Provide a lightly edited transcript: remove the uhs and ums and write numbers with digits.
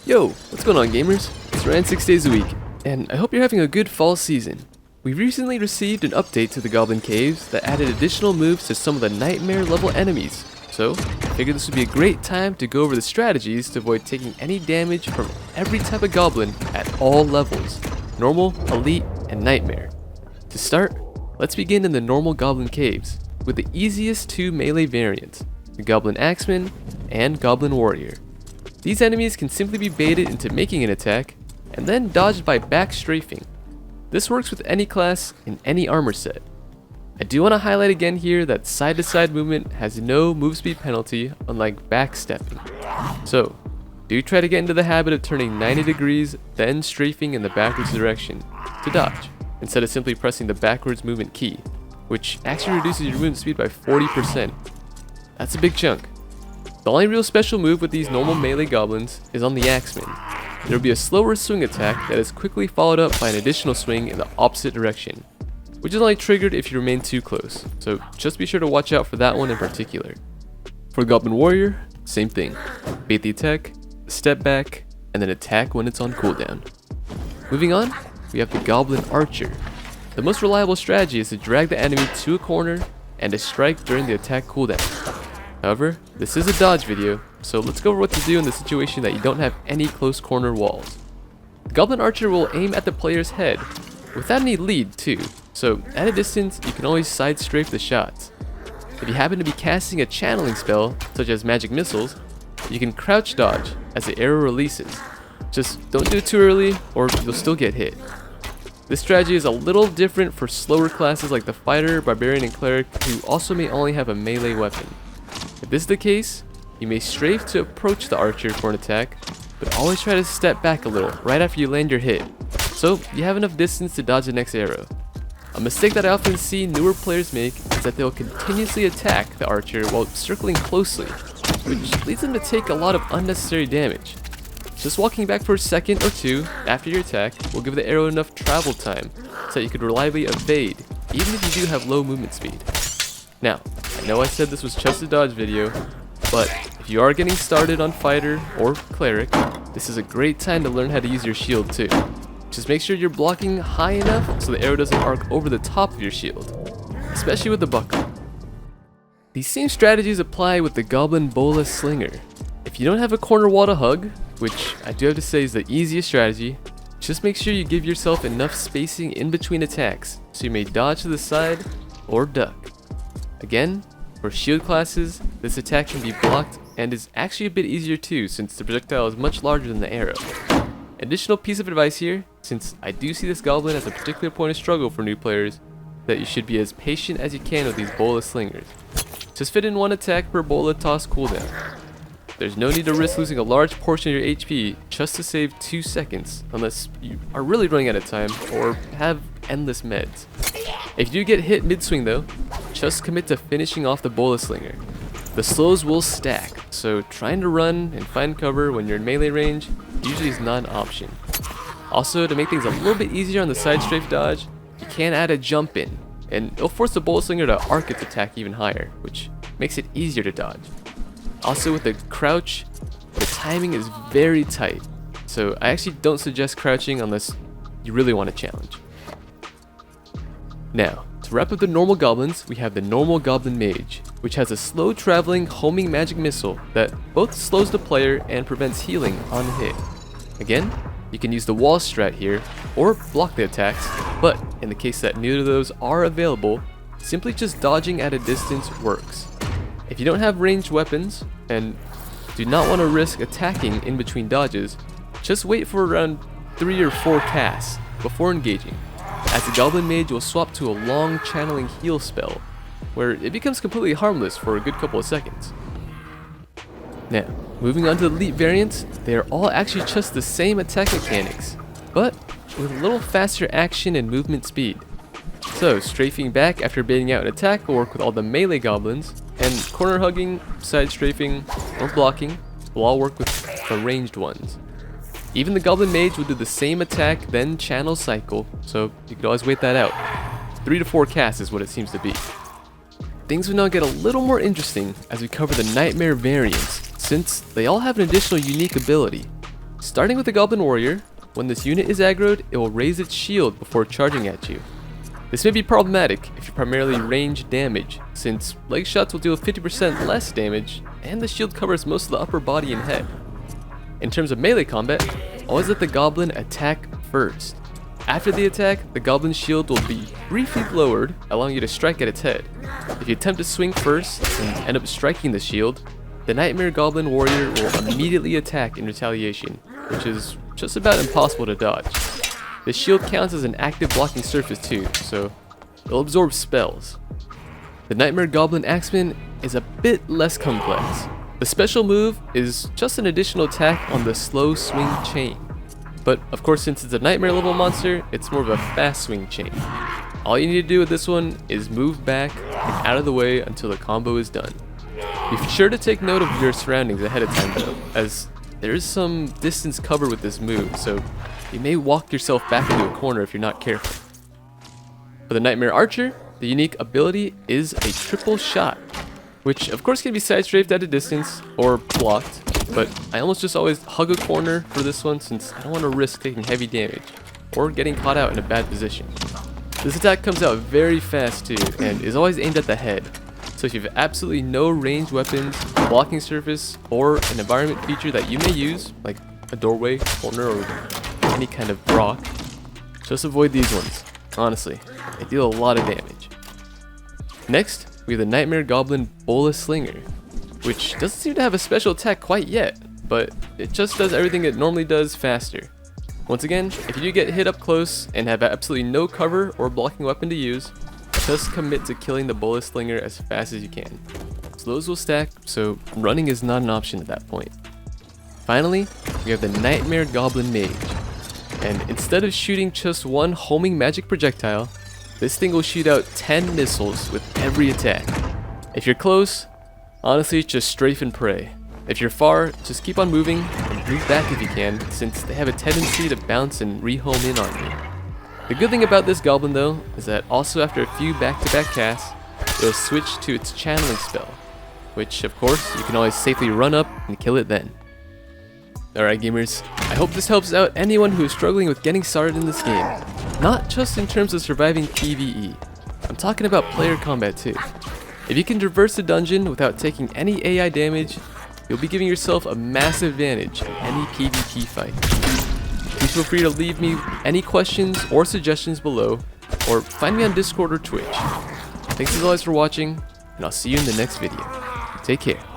Yo, what's going on, gamers? It's Ryan 6 days a week, and I hope you're having a good fall season. We recently received an update to the Goblin Caves that added additional moves to some of the nightmare level enemies, so I figured this would be a great time to go over the strategies to avoid taking any damage from every type of goblin at all levels: normal, elite, and nightmare. To start, let's begin in the normal Goblin Caves, with the easiest two melee variants, the Goblin Axeman and Goblin Warrior. These enemies can simply be baited into making an attack, and then dodged by back strafing. This works with any class in any armor set. I do want to highlight again here that side-to-side movement has no move speed penalty, unlike backstepping. So, do try to get into the habit of turning 90 degrees, then strafing in the backwards direction to dodge, instead of simply pressing the backwards movement key, which actually reduces your movement speed by 40%. That's a big chunk. The only real special move with these normal melee goblins is on the Axeman. There will be a slower swing attack that is quickly followed up by an additional swing in the opposite direction, which is only triggered if you remain too close, so just be sure to watch out for that one in particular. For Goblin Warrior, same thing. Bait the attack, step back, and then attack when it's on cooldown. Moving on, we have the Goblin Archer. The most reliable strategy is to drag the enemy to a corner and to strike during the attack cooldown. However, this is a dodge video, so let's go over what to do in the situation that you don't have any close corner walls. The Goblin Archer will aim at the player's head, without any lead too, so at a distance you can always side strafe the shots. If you happen to be casting a channeling spell, such as magic missiles, you can crouch dodge as the arrow releases. Just don't do it too early or you'll still get hit. This strategy is a little different for slower classes like the fighter, barbarian, and cleric, who also may only have a melee weapon. If this is the case, you may strafe to approach the archer for an attack, but always try to step back a little right after you land your hit, so you have enough distance to dodge the next arrow. A mistake that I often see newer players make is that they'll continuously attack the archer while circling closely, which leads them to take a lot of unnecessary damage. Just walking back for a second or two after your attack will give the arrow enough travel time so that you could reliably evade, even if you do have low movement speed. Now, I know I said this was just a dodge video, but if you are getting started on fighter or cleric, this is a great time to learn how to use your shield too. Just make sure you're blocking high enough so the arrow doesn't arc over the top of your shield, especially with the buckle. These same strategies apply with the Goblin Bolaslinger. If you don't have a corner wall to hug, which I do have to say is the easiest strategy, just make sure you give yourself enough spacing in between attacks so you may dodge to the side or duck. Again, for shield classes, this attack can be blocked and is actually a bit easier too, since the projectile is much larger than the arrow. Additional piece of advice here, since I do see this goblin as a particular point of struggle for new players, that you should be as patient as you can with these bola slingers. Just fit in one attack per bola toss cooldown. There's no need to risk losing a large portion of your HP just to save 2 seconds, unless you are really running out of time or have endless meds. If you do get hit mid-swing though, just commit to finishing off the Bolaslinger. The slows will stack, so trying to run and find cover when you're in melee range usually is not an option. Also, to make things a little bit easier on the side strafe dodge, you can add a jump in, and it'll force the Bolaslinger to arc its attack even higher, which makes it easier to dodge. Also with the crouch, the timing is very tight, so I actually don't suggest crouching unless you really want a challenge. Now, to wrap up the normal goblins, we have the normal Goblin Mage, which has a slow traveling homing magic missile that both slows the player and prevents healing on hit. Again, you can use the wall strat here, or block the attacks, but in the case that neither of those are available, simply just dodging at a distance works. If you don't have ranged weapons, and do not want to risk attacking in between dodges, just wait for around 3 or 4 casts before engaging, as the Goblin Mage will swap to a long channeling heal spell, where it becomes completely harmless for a good couple of seconds. Now, moving on to the elite variants, they are all actually just the same attack mechanics, but with a little faster action and movement speed. So, strafing back after baiting out an attack will work with all the melee goblins, and corner hugging, side strafing, or blocking will all work with the ranged ones. Even the Goblin Mage will do the same attack then channel cycle, so you could always wait that out. 3 to 4 casts is what it seems to be. Things will now get a little more interesting as we cover the Nightmare variants, since they all have an additional unique ability. Starting with the Goblin Warrior, when this unit is aggroed, it will raise its shield before charging at you. This may be problematic if you primarily range damage, since leg shots will deal 50% less damage, and the shield covers most of the upper body and head. In terms of melee combat, always let the Goblin attack first. After the attack, the Goblin's shield will be briefly lowered, allowing you to strike at its head. If you attempt to swing first and end up striking the shield, the Nightmare Goblin Warrior will immediately attack in retaliation, which is just about impossible to dodge. The shield counts as an active blocking surface too, so it'll absorb spells. The Nightmare Goblin Axeman is a bit less complex. The special move is just an additional attack on the slow swing chain. But of course, since it's a Nightmare level monster, it's more of a fast swing chain. All you need to do with this one is move back and out of the way until the combo is done. Be sure to take note of your surroundings ahead of time though, as there is some distance covered with this move, so you may walk yourself back into a corner if you're not careful. For the Nightmare Archer, the unique ability is a triple shot, which of course can be side-strafed at a distance or blocked, but I almost just always hug a corner for this one since I don't want to risk taking heavy damage or getting caught out in a bad position. This attack comes out very fast too and is always aimed at the head, so if you have absolutely no ranged weapons, a blocking surface, or an environment feature that you may use, like a doorway, corner, or any kind of rock, just avoid these ones. Honestly, they deal a lot of damage. Next, we have the Nightmare Goblin Bolaslinger, which doesn't seem to have a special attack quite yet, but it just does everything it normally does faster. Once again, if you do get hit up close and have absolutely no cover or blocking weapon to use, just commit to killing the Bolaslinger as fast as you can. Slows will stack, so running is not an option at that point. Finally, we have the Nightmare Goblin Mage, and instead of shooting just one homing magic projectile, this thing will shoot out 10 missiles with every attack. If you're close, honestly just strafe and pray. If you're far, just keep on moving and move back if you can, since they have a tendency to bounce and re-home in on you. The good thing about this Goblin though, is that also after a few back-to-back casts, it'll switch to its channeling spell, which of course you can always safely run up and kill it then. Alright gamers, I hope this helps out anyone who is struggling with getting started in this game. Not just in terms of surviving PvE, I'm talking about player combat too. If you can traverse the dungeon without taking any AI damage, you'll be giving yourself a massive advantage in any PvP fight. Please feel free to leave me any questions or suggestions below, or find me on Discord or Twitch. Thanks as always for watching, and I'll see you in the next video. Take care.